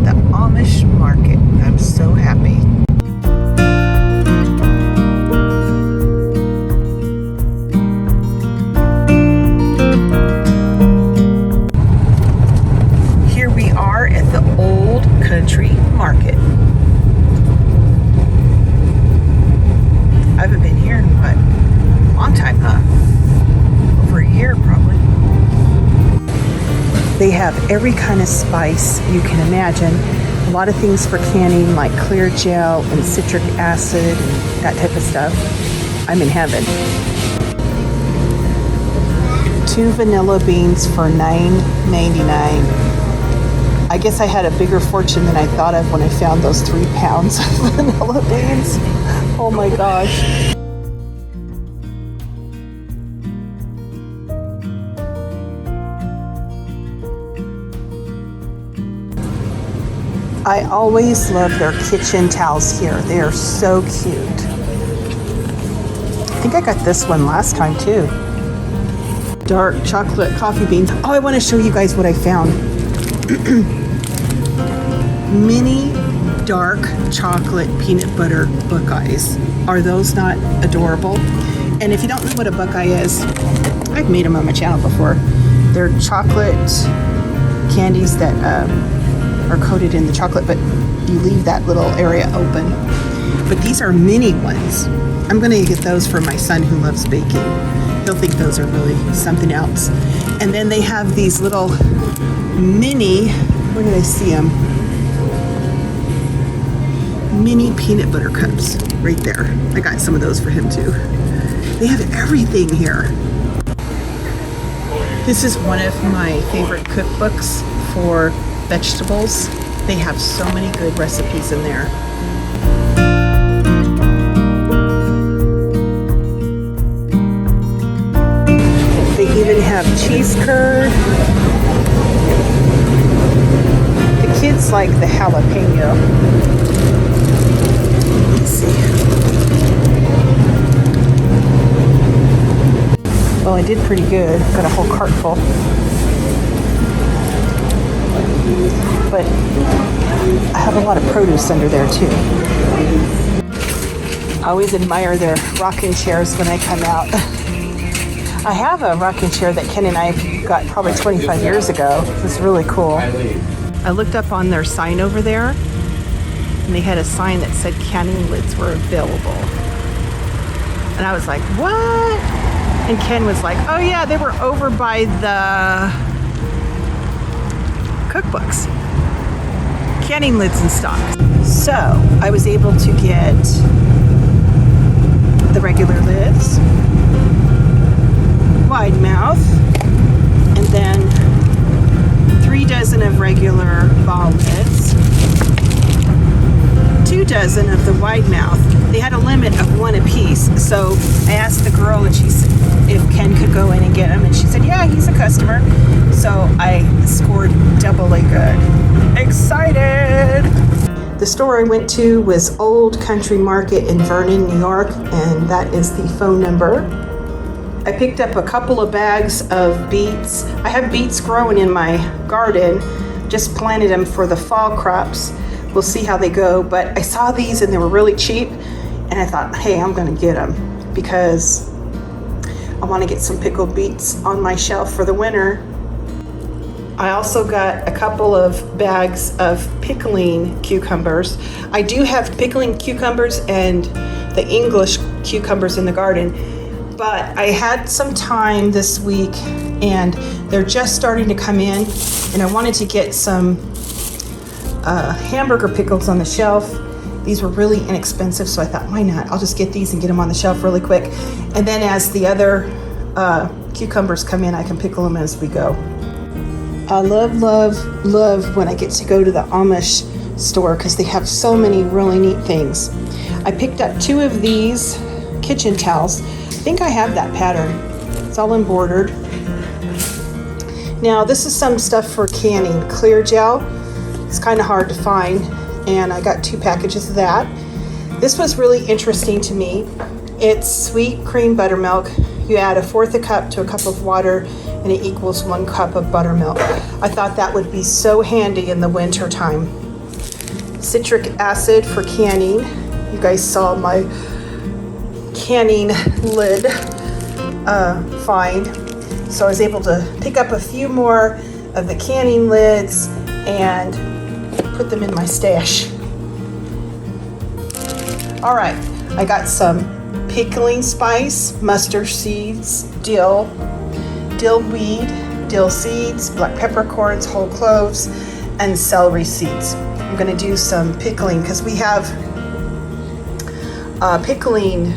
the Amish market. I'm so happy. Here we are at the Olde Kountry Market. I haven't been here in what? A long time, huh? Over a year probably. They have every kind of spice you can imagine. A lot of things for canning like clear gel and citric acid and that type of stuff. I'm in heaven. 2 vanilla beans for $9.99. I guess I had a bigger fortune than I thought of when I found those 3 pounds of vanilla beans. Oh my gosh. I always love their kitchen towels here. They are so cute. I think I got this one last time too. Dark chocolate coffee beans. Oh, I want to show you guys what I found. Mini dark chocolate peanut butter buckeyes. Are those not adorable? And if you don't know what a buckeye is, I've made them on my channel before. They're chocolate candies that are coated in the chocolate, but you leave that little area open. But these are mini ones. I'm gonna get those for my son who loves baking. He'll think those are really something else. And then they have these little mini, where did I see them? Mini peanut butter cups right there. I got some of those for him too. They have everything here. This is one of my favorite cookbooks for vegetables. They have so many good recipes in there. They even have cheese curd. The kids like the jalapeno. Let's see. Well, I did pretty good. Got a whole cart full. But I have a lot of produce under there too. I always admire their rocking chairs when I come out. I have a rocking chair that Ken and I got probably 25 years ago. It's really cool. I looked up on their sign over there, and they had a sign that said canning lids were available. And I was like, what? And Ken was like, oh yeah, they were over by the cookbooks. Canning lids in stock. So I was able to get the regular lids, wide mouth, and then 3 dozen of regular ball lids, 2 dozen of the wide mouth. They had a limit of 1 apiece, so I asked the girl and she said if Ken could go in and get them, and she said yeah, he's a customer. So I scored doubly good. Excited! The store I went to was Olde Kountry Market in Vernon, New York, and that is the phone number. I picked up a couple of bags of beets. I have beets growing in my garden, just planted them for the fall crops. We'll see how they go, but I saw these and they were really cheap, and I thought, hey, I'm gonna get them because I wanna get some pickled beets on my shelf for the winter. I also got a couple of bags of pickling cucumbers. I do have pickling cucumbers and the English cucumbers in the garden, but I had some time this week and they're just starting to come in, and I wanted to get some Hamburger Pickles on the shelf. These were really inexpensive, so I thought, why not? I'll just get these and get them on the shelf really quick. And then as the other cucumbers come in, I can pickle them as we go. I love, love, love when I get to go to the Amish store because they have so many really neat things. I picked up 2 of these kitchen towels. I think I have that pattern. It's all embroidered. Now this is some stuff for canning. Clear gel. It's kind of hard to find, and I got 2 packages of that. This was really interesting to me. It's sweet cream buttermilk. You add 1/4 cup to a cup of water, and it equals 1 cup of buttermilk. I thought that would be so handy in the winter time. citric acid for canning. You guys saw my canning lid find. So I was able to pick up a few more of the canning lids and put them in my stash. All right, I got some Pickling Spice, mustard seeds, dill weed, dill seeds, black peppercorns, whole cloves, and celery seeds. I'm gonna do some pickling because we have pickling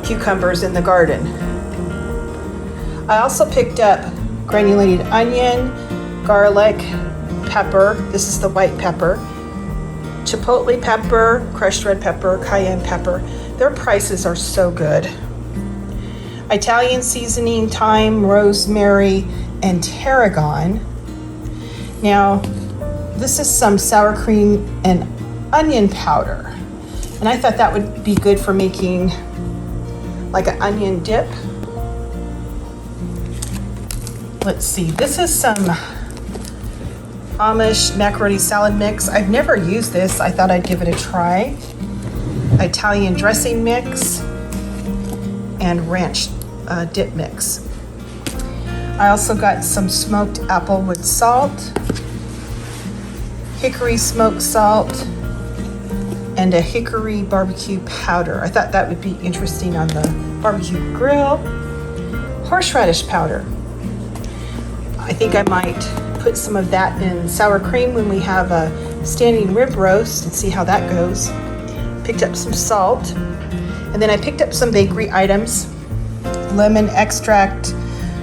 cucumbers in the garden. I also picked up granulated onion, garlic, pepper. This is the white pepper. Chipotle pepper, crushed red pepper, cayenne pepper. Their prices are so good. Italian seasoning, thyme, rosemary, and tarragon. Now, this is some sour cream and onion powder. And I thought that would be good for making like an onion dip. Let's see, this is some Amish macaroni salad mix. I've never used this. I thought I'd give it a try. Italian dressing mix and ranch dip mix. I also got some smoked applewood salt, hickory smoked salt, and a hickory barbecue powder. I thought that would be interesting on the barbecue grill. Horseradish powder. I think I might put some of that in sour cream when we have a standing rib roast and see how that goes. Picked up some salt, and then I picked up some bakery items: lemon extract,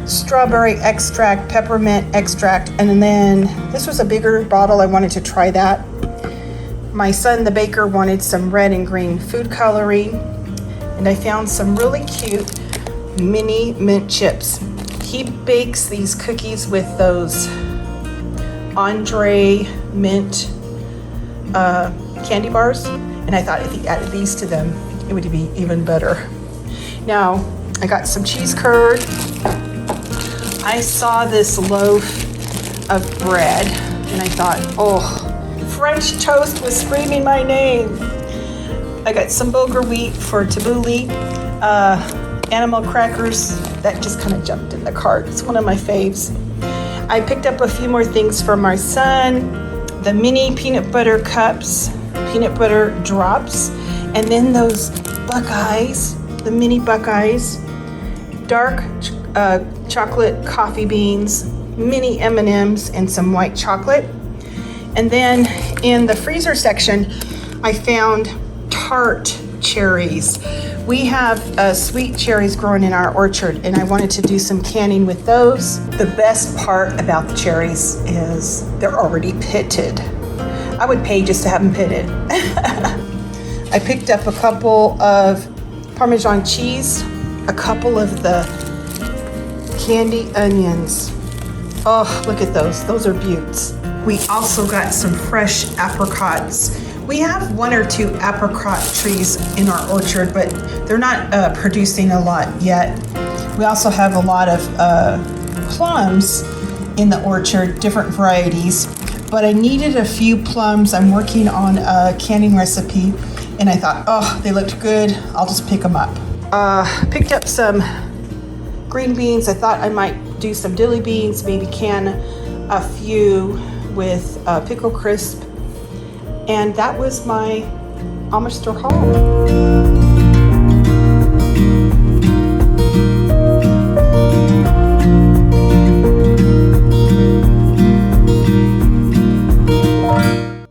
strawberry extract, peppermint extract, and then this was a bigger bottle. I wanted to try that. My son, the baker, wanted some red and green food coloring, and I found some really cute mini mint chips. He bakes these cookies with those Andre mint candy bars, and I thought if he added these to them, it would be even better. Now, I got some cheese curd. I saw this loaf of bread, and I thought, oh, French toast was screaming my name. I got some bulgur wheat for tabbouleh, animal crackers. That just kind of jumped in the cart. It's one of my faves. I picked up a few more things for my son, the mini peanut butter cups, peanut butter drops, and then those Buckeyes, the mini Buckeyes, dark chocolate coffee beans, mini M&Ms, and some white chocolate. And then in the freezer section, I found tart cherries. We have sweet cherries growing in our orchard, and I wanted to do some canning with those. The best part about the cherries is they're already pitted. I would pay just to have them pitted. I picked up a couple of Parmesan cheese, a couple of the candy onions. Oh, look at those. Those are beauts. We also got some fresh apricots. We have one or two apricot trees in our orchard, but they're not producing a lot yet. We also have a lot of plums in the orchard, different varieties, but I needed a few plums. I'm working on a canning recipe, and I thought, oh, they looked good. I'll just pick them up. Picked up some green beans. I thought I might do some dilly beans, maybe can a few with pickle crisp. And that was my Amish store haul.